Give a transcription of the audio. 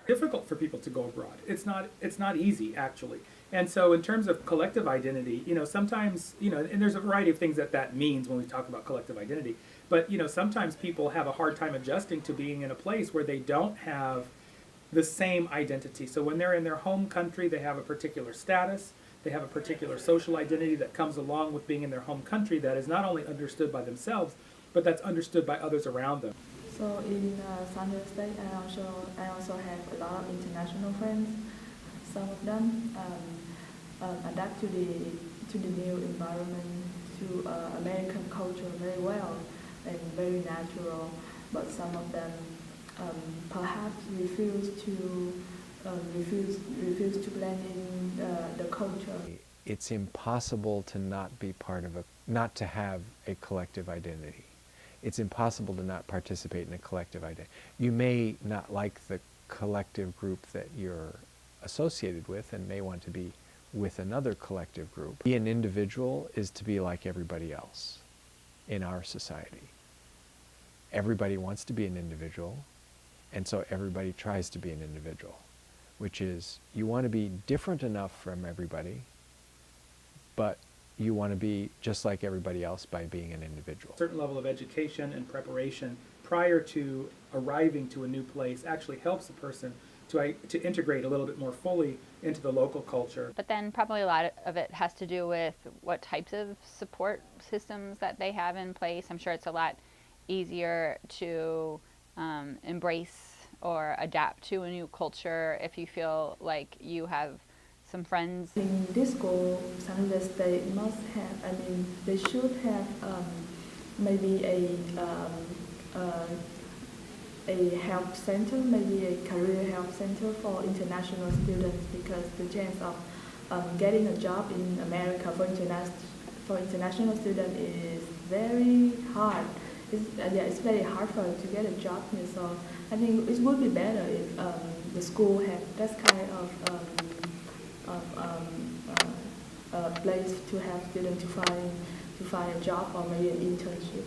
difficult for people to go abroad. It's not easy actually. And so in terms of collective identity, sometimes, and there's a variety of things that means when we talk about collective identity. But, sometimes people have a hard time adjusting to being in a place where they don't have the same identity. So when they're in their home country, they have a particular status, they have a particular social identity that comes along with being in their home country that is not only understood by themselves, but that's understood by others around them. So in San Jose State, I also have a lot of international friends. Some of them adapt to the new environment, to American culture very well and very natural. But some of them perhaps refuse to blend in the culture. It's impossible to not to have a collective identity. It's impossible to not participate in a collective identity. You may not like the collective group that you're associated with and may want to be with another collective group. Be an individual is to be like everybody else in our society. Everybody wants to be an individual, and so everybody tries to be an individual, which is you want to be different enough from everybody, but you want to be just like everybody else by being an individual. A certain level of education and preparation prior to arriving to a new place actually helps a person to integrate a little bit more fully into the local culture. But then probably a lot of it has to do with what types of support systems that they have in place. I'm sure it's a lot easier to embrace or adapt to a new culture if you feel like you have some friends. In this school, San Jose State must have, they should have maybe a help center, maybe a career help center for international students, because the chance of getting a job in America for international students is very hard. It's very hard for to get a job here. So I think it would be better if the school had that kind of place to have students to find a job or maybe an internship.